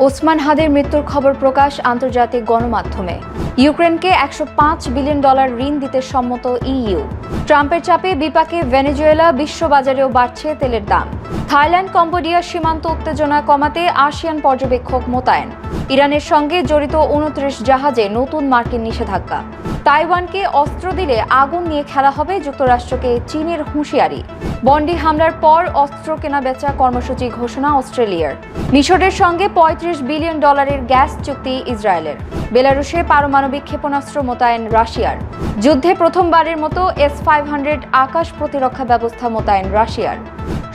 ওসমান হাদির মৃত্যুর খবর প্রকাশ আন্তর্জাতিক গণমাধ্যমে। ইউক্রেনকে $105 বিলিয়ন ঋণ দিতে সম্মত ইইউ। ট্রাম্পের চাপে বিপাকে ভেনেজুয়েলা, বিশ্ববাজারেও বাড়ছে তেলের দাম। থাইল্যান্ড কম্বোডিয়া সীমান্ত উত্তেজনা কমাতে আসিয়ান পর্যবেক্ষক মোতায়েন। ইরানের সঙ্গে জড়িত 29 জাহাজে নতুন মার্কিন নিষেধাজ্ঞা। তাইওয়ানকে অস্ত্র দিলে আগুন নিয়ে খেলা হবে, যুক্তরাষ্ট্রকে চীনের হুঁশিয়ারি। বন্ডি হামলার পর অস্ত্র কেনাবেচা কর্মসূচি ঘোষণা অস্ট্রেলিয়ার। মিশরের সঙ্গে $35 বিলিয়ন গ্যাস চুক্তি ইসরায়েলের। বেলারুশে পারমাণবিক ক্ষেপণাস্ত্র মোতায়েন রাশিয়ার। যুদ্ধে প্রথমবারের মতো S-500 আকাশ প্রতিরক্ষা ব্যবস্থা মোতায়েন রাশিয়ার।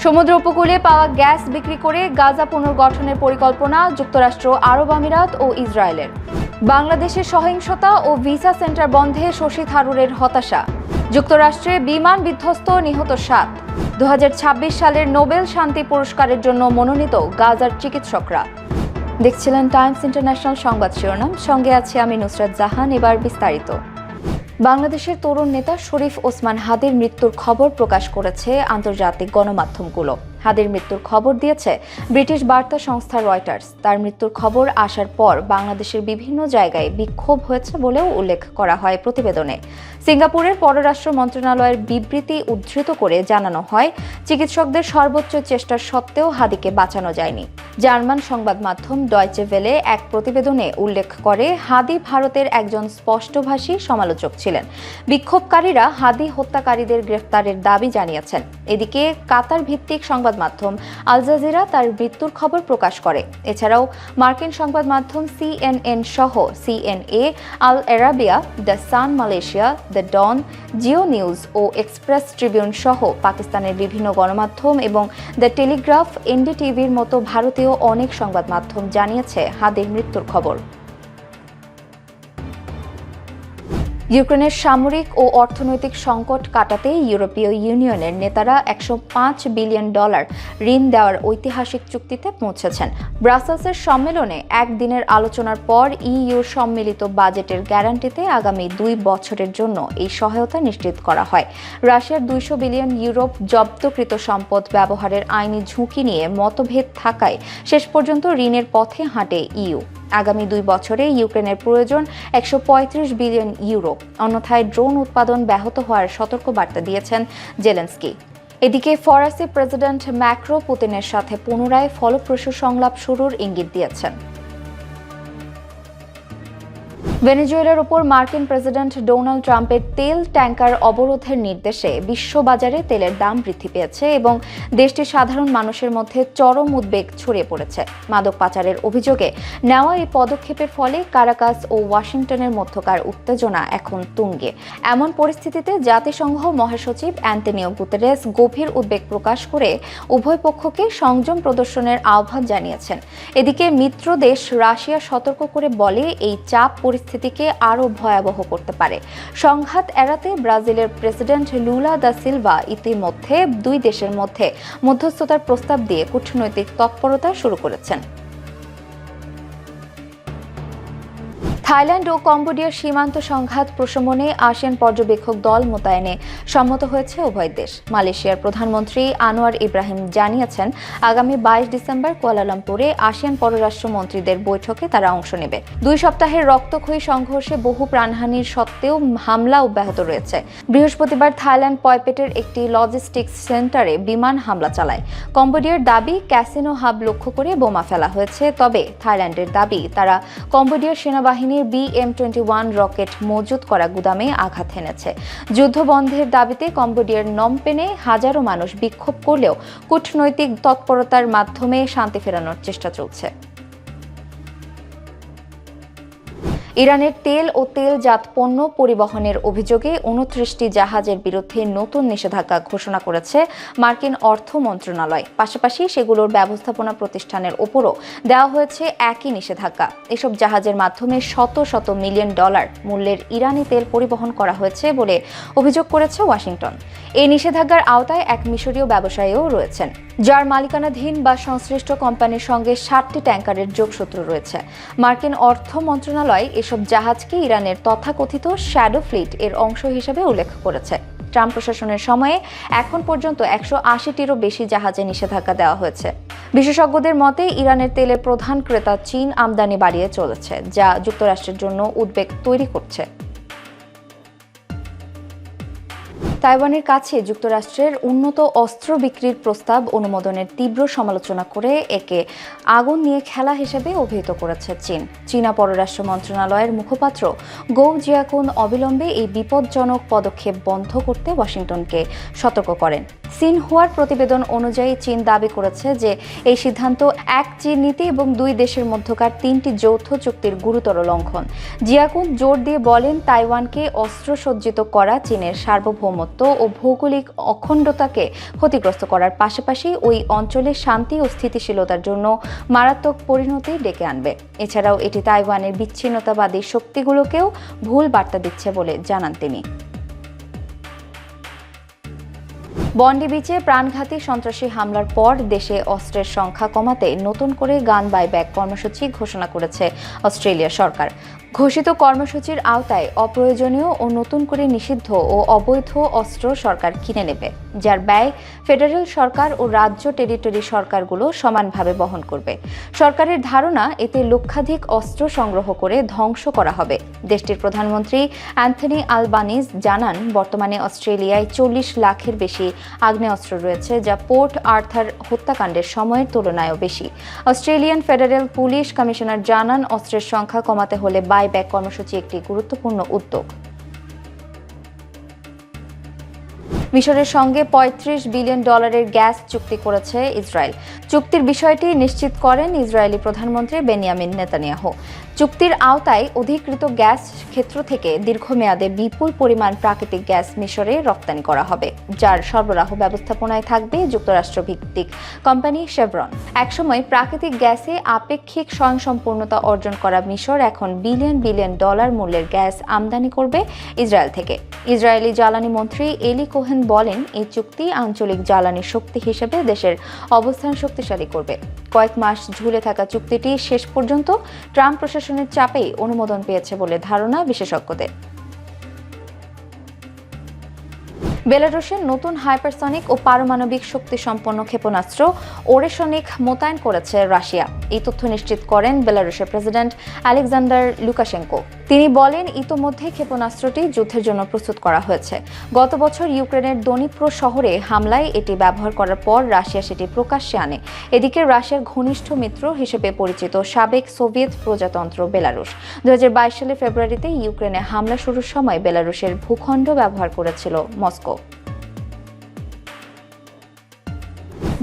সমুদ্র উপকূলে পাওয়া গ্যাস বিক্রি করে গাজা পুনর্গঠনের পরিকল্পনা যুক্তরাষ্ট্র, আরব আমিরাত ও ইসরায়েলের। বাংলাদেশের সহিংসতা ও ভিসা সেন্টার বন্ধে শশী থারুরের হতাশা। যুক্তরাষ্ট্রে বিমান বিধ্বস্ত, নিহত 7। 2026 সালের নোবেল শান্তি পুরস্কারের জন্য মনোনীত গাজার চিকিৎসকরা। দেখছিলেন টাইমস ইন্টারন্যাশনাল সংবাদ শিরোনাম, সঙ্গে আছি আমি নুসরাত জাহান। এবার বিস্তারিত। বাংলাদেশের তরুণ নেতা শরীফ ওসমান হাদির মৃত্যুর খবর প্রকাশ করেছে আন্তর্জাতিক গণমাধ্যমগুলো। হাদির মৃত্যুর খবর দিয়েছে ব্রিটিশ বার্তা সংস্থা রয়টার্স। তার মৃত্যুর খবর আসার পর বাংলাদেশের বিভিন্ন জায়গায় বিক্ষোভ হয়েছে বলেও উল্লেখ করা হয় প্রতিবেদনে। সিঙ্গাপুরের পররাষ্ট্র মন্ত্রণালয়ের বিবৃতি উদ্ধৃত করে জানানো হয়, চিকিৎসকদের সর্বোচ্চ চেষ্টা সত্ত্বেও হাদিকে বাঁচানো যায়নি। জার্মান সংবাদ মাধ্যম ডয়চে ভেলে এক প্রতিবেদনে উল্লেখ করে, হাদি ভারতের একজন স্পষ্টভাষী সমালোচক ছিলেন। বিক্ষোভকারীরা হাদি হত্যাকারীদের গ্রেফতারের দাবি জানিয়েছেন। এদিকে কাতার ভিত্তিক সংবাদ মাধ্যম আল জাজিরা তার মৃত্যুর খবর প্রকাশ করে। এছাড়াও মার্কিন সংবাদ মাধ্যম CNN সহ CNA, Al Arabiya, the Sun Malaysia, the Dawn, Geo News ও এক্সপ্রেস ট্রিবিউন সহ পাকিস্তানের বিভিন্ন গণমাধ্যম এবং দ্য টেলিগ্রাফ, NDTVর মতো ভারতীয় অনেক সংবাদ মাধ্যম জানিয়েছে হাদির মৃত্যুর খবর। ইউক্রেনের সামরিক ও অর্থনৈতিক সংকট কাটাতে ইউরোপীয় ইউনিয়নের নেতারা $105 বিলিয়ন ঋণ দেওয়ার ঐতিহাসিক চুক্তিতে পৌঁছেছেন। ব্রাসেলসের সম্মেলনে একদিনের আলোচনার পর ইইউর সম্মিলিত বাজেটের গ্যারান্টিতে আগামী 2 বছরের জন্য এই সহায়তা নিশ্চিত করা হয়। রাশিয়ার 200 বিলিয়ন ইউরো জব্দকৃত সম্পদ ব্যবহারের আইনি ঝুঁকি নিয়ে মতভেদ থাকায় শেষ পর্যন্ত ঋণের পথে হাঁটে ইইউ। আগামী 2 বছরে ইউক্রেনের প্রয়োজন $135 বিলিয়ন। অন্যথায় ড্রোন উৎপাদন ব্যাহত হওয়ার সতর্কবার্তা দিয়েছেন জেলেনস্কি। এদিকে ফরাসি প্রেসিডেন্ট ম্যাক্রো পুতিনের সাথে পুনরায় ফলপ্রসূ সংলাপ শুরুর ইঙ্গিত দিয়েছেন। ভেনেজুয়েলার উপর মার্কিন প্রেসিডেন্ট ডোনাল্ড ট্রাম্পের তেল ট্যাঙ্কার অবরোধের নির্দেশে বিশ্ববাজারে তেলের দাম বৃদ্ধি পেয়েছে এবং দেশটির সাধারণ মানুষের মধ্যে চরম উদ্বেগ ছড়িয়ে পড়েছে। মাদক পাচারের অভিযোগে নেওয়া এই পদক্ষেপের ফলে কারাকাস ও ওয়াশিংটনের মধ্যকার উত্তেজনা এখন তুঙ্গে। এমন পরিস্থিতিতে জাতিসংঘ মহাসচিব অ্যান্টনিও গুতেরেস গভীর উদ্বেগ প্রকাশ করে উভয় পক্ষকে সংযম প্রদর্শনের আহ্বান জানিয়েছেন। এদিকে মিত্র দেশ রাশিয়া সতর্ক করে বলে, এই চাপ পরিস্থিতিকে আরও ভয়াবহ করতে পারে। সংঘাত এড়াতে ব্রাজিলের প্রেসিডেন্ট লুলা দা সিলভা ইতিমধ্যে 2 দেশের মধ্যে মধ্যস্থতার প্রস্তাব দিয়ে কূটনৈতিক তৎপরতা শুরু করেছেন। থাইল্যান্ড ও কম্বোডিয়ার সীমান্ত সংঘাত প্রশমনে আসিয়ান পর্যবেক্ষক দল মোতায়েনে সম্মত হয়েছে উভয় দেশ। মালয়েশিয়ার প্রধানমন্ত্রী আনোয়ার ইব্রাহিম জানিয়েছেন, আগামী 22 ডিসেম্বর কুয়ালালামপুরে আসিয়ান পররাষ্ট্র মন্ত্রীদের বৈঠকে তারা অংশ নেবে। 2 সপ্তাহের রক্তক্ষয়ী সংঘর্ষে বহু প্রাণহানির সত্ত্বেও হামলা অব্যাহত রয়েছে। বৃহস্পতিবার থাইল্যান্ড পয়পেটের একটি লজিস্টিক্স সেন্টারে বিমান হামলা চালায়। কম্বোডিয়ার দাবি, ক্যাসিনো হাব লক্ষ্য করে বোমা ফেলা হয়েছে। তবে থাইল্যান্ডের দাবি, তারা কম্বোডিয়ার সেনাবাহিনীর BM-21 রকেট মজুত করা গুদামে আঘাত হেনেছে। যুদ্ধবন্ধের দাবিতে কম্বোডিয়ার নমপেনে হাজারো মানুষ বিক্ষোভ করলেও কূটনৈতিক তৎপরতার মাধ্যমে শান্তি ফেরানোর চেষ্টা চলছে। ইরানের তেল ও তেলজাত পণ্য পরিবহনের অভিযোগে 29টি জাহাজের বিরুদ্ধে নতুন নিষেধাজ্ঞা ঘোষণা করেছে মার্কিন অর্থ মন্ত্রণালয়। পাশাপাশি সেগুলোর ব্যবস্থাপনা প্রতিষ্ঠানের ওপরও দেওয়া হয়েছে একই নিষেধাজ্ঞা। এসব জাহাজের মাধ্যমে শত শত মিলিয়ন ডলার মূল্যের ইরানি তেল পরিবহন করা হয়েছে বলে অভিযোগ করেছে ওয়াশিংটন। এই নিষেধাজ্ঞার আওতায় এক মিশরীয় ব্যবসায়ীও রয়েছেন, যার মালিকানাধীন বা সংশ্লিষ্ট কোম্পানির সঙ্গে 7টি ট্যাঙ্কারের যোগসূত্র রয়েছে। মার্কিন অর্থ মন্ত্রণালয় এসব জাহাজকে ইরানের তথাকথিত শ্যাডো ফ্লিট এর অংশ হিসেবে উল্লেখ করেছে। ট্রাম্প প্রশাসনের সময়ে এখন পর্যন্ত 180টিরও বেশি জাহাজে নিষেধাজ্ঞা দেওয়া হয়েছে। বিশেষজ্ঞদের মতে ইরানের তেলের প্রধান ক্রেতা চীন আমদানি বাড়িয়ে চলেছে, যা যুক্তরাষ্ট্রের জন্য উদ্বেগ তৈরি করছে। তাইওয়ানের কাছে যুক্তরাষ্ট্রের উন্নত অস্ত্র বিক্রির প্রস্তাব অনুমোদনের তীব্র সমালোচনা করে একে আগুন নিয়ে খেলা হিসেবে অভিহিত করেছে চীন। চীনা পররাষ্ট্র মন্ত্রণালয়ের মুখপাত্র গৌ জিয়াকুন অবিলম্বে এই বিপজ্জনক পদক্ষেপ বন্ধ করতে ওয়াশিংটনকে সতর্ক করেন। সিনহুয়ার প্রতিবেদন অনুযায়ী চীন দাবি করেছে যে এই সিদ্ধান্ত এক চীন নীতি এবং দুই দেশের মধ্যকার 3টি যৌথ চুক্তির গুরুতর লঙ্ঘন। জিয়াকুন জোর দিয়ে বলেন, তাইওয়ানকে অস্ত্রসজ্জিত করা চীনের সার্বভৌমত্ব ও ভৌগোলিক অখণ্ডতাকে ক্ষতিগ্রস্ত করার পাশাপাশি ওই অঞ্চলে শান্তি ও স্থিতিশীলতার জন্য মারাত্মক পরিণতি ডেকে আনবে। এছাড়াও এটি তাইওয়ানের বিচ্ছিন্নতাবাদী শক্তিগুলোকেও ভুল বার্তা দিচ্ছে বলে জানান তিনি। বন্ডি বিচে প্রাণঘাতী সন্ত্রাসী হামলার পর দেশে অস্ত্রের সংখ্যা কমাতে নতুন করে গান বাইব্যাক কর্মসূচি ঘোষণা করেছে অস্ট্রেলিয়া সরকার। ঘোষিত কর্মসূচির আওতায় অপ্রয়োজনীয় ও নতুন করে নিষিদ্ধ ও অবৈধ অস্ত্র সরকার কিনে নেবে, যার ব্যয় ফেডারেল সরকার ও রাজ্য টেরিটরি সরকারগুলো সমানভাবে বহন করবে। সরকারের ধারণা, এতে লক্ষাধিক অস্ত্র সংগ্রহ করে ধ্বংস করা হবে। দেশটির প্রধানমন্ত্রী অ্যান্থনি আলবানিজ জানান, বর্তমানে অস্ট্রেলিয়ায় 40 লাখের বেশি আগ্নেয়াস্ত্র রয়েছে, যা পোর্ট আর্থার হত্যাকাণ্ডের সময়ের তুলনায়ও বেশি। অস্ট্রেলিয়ান ফেডারেল পুলিশ কমিশনার জানান, অস্ত্রের সংখ্যা কমাতে হলে বাইব্যাক কর্মসূচি একটি গুরুত্বপূর্ণ উদ্যোগ। মিশরের সঙ্গে $35 বিলিয়ন গ্যাস চুক্তি করেছে ইসরায়েল। চুক্তির বিষয়টি নিশ্চিত করেন ইসরায়েলি প্রধানমন্ত্রী বেনিয়ামিন নেতানিয়াহু। চুক্তির আওতায় অধিকৃত গ্যাস ক্ষেত্র থেকে দীর্ঘমেয়াদে বিপুল পরিমাণ প্রাকৃতিক গ্যাস মিশরে রপ্তানি করা হবে, যার সরবরাহ ব্যবস্থাপনায় থাকবে যুক্তরাষ্ট্র-ভিত্তিক কোম্পানি শেভরন। একসময় প্রাকৃতিক গ্যাসে আপেক্ষিক স্বয়ংসম্পূর্ণতা অর্জন করা মিশর এখন বিলিয়ন বিলিয়ন ডলার মূল্যের গ্যাস আমদানি করবে ইসরায়েল থেকে। ইসরায়েলি জ্বালানি মন্ত্রী এলি কোহেন বলেন, এই চুক্তি আঞ্চলিক জ্বালানি শক্তি হিসেবে দেশের অবস্থান শক্তিশালী করবে। কয়েক মাস ঝুলে থাকা চুক্তিটি শেষ পর্যন্ত ট্রাম্প প্রশাসনের চাপেই অনুমোদন পেয়েছে বলে ধারণা বিশেষজ্ঞদের। বেলারুশের নতুন হাইপারসনিক ও পারমাণবিক শক্তি সম্পন্ন ক্ষেপণাস্ত্র ওরেশনিক মোতায়েন করেছে রাশিয়া। এই তথ্য নিশ্চিত করেন বেলারুশের প্রেসিডেন্ট আলেকজান্ডার লুকাশেঙ্কো। তিনি বলেন, ইতোমধ্যে ক্ষেপণাস্ত্রটি যুদ্ধের জন্য প্রস্তুত করা হয়েছে। গত বছর ইউক্রেনের দনিপ্রো শহরে হামলায় এটি ব্যবহার করার পর রাশিয়া সেটি প্রকাশ্যে আনে। এদিকে রাশিয়ার ঘনিষ্ঠ মিত্র হিসেবে পরিচিত সাবেক সোভিয়েত প্রজাতন্ত্র বেলারুশ 2022 সালের ফেব্রুয়ারিতে ইউক্রেনে হামলা শুরুর সময় বেলারুশের ভূখণ্ড ব্যবহার করেছিল মস্কো।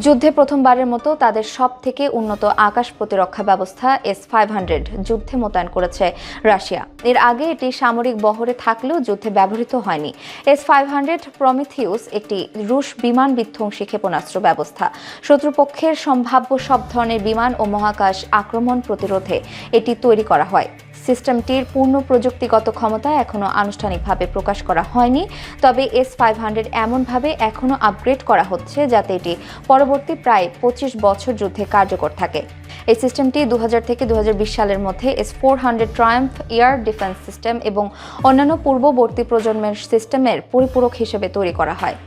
যুদ্ধে প্রথমবারের মতো তাদের সবথেকে উন্নত আকাশ প্রতিরক্ষা ব্যবস্থা S-500 যুদ্ধে মোতায়েন করেছে রাশিয়া। এর আগে এটি সামরিক বহরে থাকলেও যুদ্ধে ব্যবহৃত হয়নি। S-500 প্রমিথিউস একটি রুশ বিমান বিধ্বংসী ক্ষেপণাস্ত্র ব্যবস্থা। শত্রুপক্ষের সম্ভাব্য সব ধরনের বিমান ও মহাকাশ আক্রমণ প্রতিরোধে এটি তৈরি করা হয়। সিস্টেমটির পূর্ণ প্রযুক্তিগত ক্ষমতা এখনও আনুষ্ঠানিকভাবে প্রকাশ করা হয়নি, তবে S-500 এমনভাবে এখনও আপগ্রেড করা হচ্ছে যাতে এটি পরবর্তী প্রায় 25 বছর যুদ্ধে কার্যকর থাকে। এই সিস্টেমটি 2000 থেকে 2020 সালের মধ্যে S-400 Triumf air defence system এবং অন্যান্য পূর্ববর্তী প্রজন্মের সিস্টেমের পরিপূরক হিসেবে তৈরি করা হয়।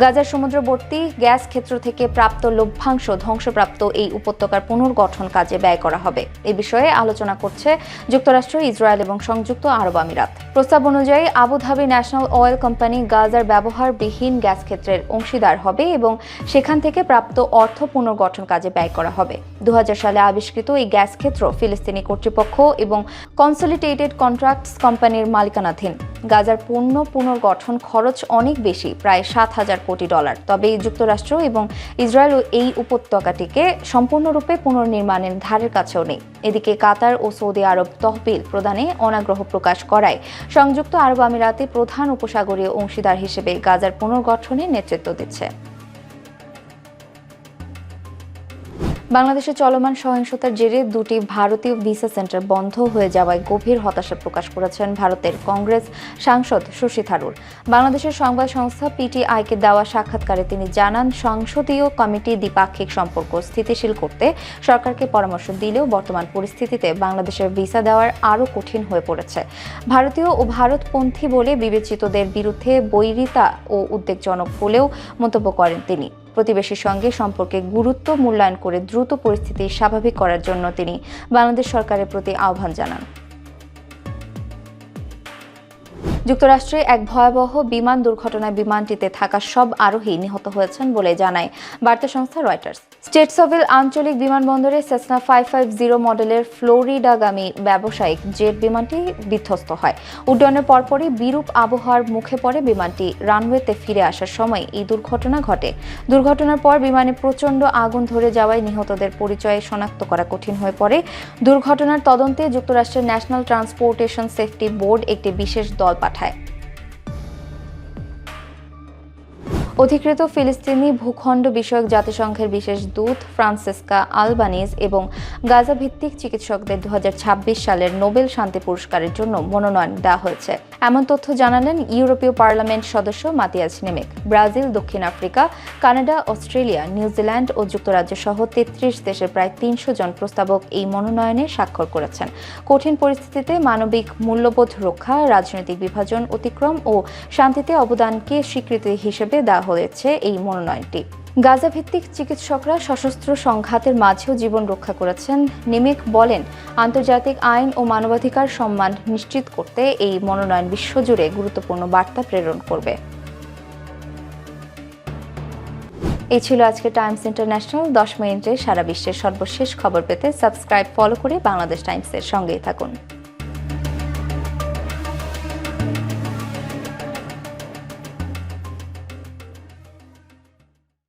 গাজার সমুদ্রবর্তী গ্যাস ক্ষেত্র থেকে প্রাপ্ত লভ্যাংশ ধ্বংসপ্রাপ্ত এই উপত্যকার পুনর্গঠন কাজে ব্যয় করা হবে। এ বিষয়ে আলোচনা করছে যুক্তরাষ্ট্র, ইসরায়েল এবং সংযুক্ত আরব আমিরাত। প্রস্তাব অনুযায়ী আবুধাবি ন্যাশনাল অয়েল কোম্পানি গাজার ব্যবহারবিহীন গ্যাস ক্ষেত্রের অংশীদার হবে এবং সেখান থেকে প্রাপ্ত অর্থ পুনর্গঠন কাজে ব্যয় করা হবে। 2000 সালে আবিষ্কৃত এই গ্যাস ক্ষেত্র ফিলিস্তিনি কর্তৃপক্ষ এবং কনসলিডেটেড কন্ট্রাক্টস কোম্পানির মালিকানাধীন। গাজার পূর্ণ পুনর্গঠন খরচ অনেক বেশি, প্রায় $7,000 কোটি। তবে যুক্তরাষ্ট্র এবং ইসরায়েল এই উপত্যকাটিকে সম্পূর্ণরূপে পুনর্নির্মাণের ধারের কাছেও নেই। এদিকে কাতার ও সৌদি আরব তহবিল প্রদানে অনাগ্রহ প্রকাশ করায় সংযুক্ত আরব আমিরাতে প্রধান উপসাগরীয় অংশীদার হিসেবে গাজার পুনর্গঠনে নেতৃত্ব দিচ্ছে। বাংলাদেশে চলমান সহিংসতার জেরে দুটি ভারতীয় ভিসা সেন্টার বন্ধ হয়ে যাওয়ায় গভীর হতাশা প্রকাশ করেছেন ভারতের কংগ্রেস সাংসদ শশী থারুর। বাংলাদেশের সংবাদ সংস্থা পিটিআইকে দেওয়া সাক্ষাৎকারে তিনি জানান, সংসদীয় কমিটি দ্বিপাক্ষিক সম্পর্ক স্থিতিশীল করতে সরকারকে পরামর্শ দিলেও বর্তমান পরিস্থিতিতে বাংলাদেশের ভিসা দেওয়ার আরও কঠিন হয়ে পড়েছে। ভারতীয় ও ভারতপন্থী বলে বিবেচিতদের বিরুদ্ধে বৈরিতা ও উদ্বেগজনক বলেও মন্তব্য করেন তিনি। প্রতিবেশীর সঙ্গে সম্পর্কে গুরুত্ব মূল্যায়ন করে দ্রুত পরিস্থিতি স্বাভাবিক করার জন্য তিনি বাংলাদেশ সরকারের প্রতি আহ্বান জানান। যুক্তরাষ্ট্রে এক ভয়াবহ বিমান দুর্ঘটনায় বিমানটিতে থাকা সব আরোহী নিহত হয়েছেন বলে জানায় বার্তা সংস্থা রয়টার্স। স্টেটসভিল আঞ্চলিক বিমানবন্দরে সেসনা 550 মডেলের ফ্লোরিডাগামী ব্যবসায়িক জেট বিমানটি বিধ্বস্ত হয়। উড্ডয়নের পরপরই বিরূপ আবহাওয়ার মুখে পড়ে বিমানটি রানওয়েতে ফিরে আসার সময় এই দুর্ঘটনা ঘটে। দুর্ঘটনার পর বিমানে প্রচণ্ড আগুন ধরে যাওয়ায় নিহতদের পরিচয় শনাক্ত করা কঠিন হয়ে পড়ে। দুর্ঘটনার তদন্তে যুক্তরাষ্ট্রের ন্যাশনাল ট্রান্সপোর্টেশন সেফটি বোর্ড একটি বিশেষ দল পাঠায়। অধিকৃত ফিলিস্তিনি ভূখণ্ড বিষয়ক জাতিসংঘের বিশেষ দূত ফ্রান্সেসকা আলবানিজ এবং গাজা ভিত্তিক চিকিৎসকদের 2026 সালের নোবেল শান্তি পুরস্কারের জন্য মনোনয়ন দেওয়া হয়েছে, এমন তথ্য জানালেন ইউরোপীয় পার্লামেন্ট সদস্য মাতিয়াস নেমেক। ব্রাজিল, দক্ষিণ আফ্রিকা, কানাডা, অস্ট্রেলিয়া, নিউজিল্যান্ড ও যুক্তরাজ্য সহ 33 দেশের প্রায় 300 জন প্রস্তাবক এই মনোনয়নে স্বাক্ষর করেছেন। কঠিন পরিস্থিতিতে মানবিক মূল্যবোধ রক্ষা, রাজনৈতিক বিভাজন অতিক্রম ও শান্তিতে অবদানকে স্বীকৃতি হিসেবে দেওয়া হয়েছে এই মনোনয়নটি। গাজা ভিত্তিক চিকিৎসকরা সশস্ত্র সংঘাতের মাঝেও জীবন রক্ষা করেছেন। নেমেক বলেন, আন্তর্জাতিক আইন ও মানবাধিকার সম্মান নিশ্চিত করতে এই মনোনয়ন বিশ্বজুড়ে গুরুত্বপূর্ণ বার্তা প্রেরণ করবে। এই ছিল আজকে টাইমস ইন্টারন্যাশনাল 10 মিনিটে সারা বিশ্বের সর্বশেষ খবর পেতে সাবস্ক্রাইব, ফলো করে বাংলাদেশ টাইমসের সঙ্গেই থাকুন।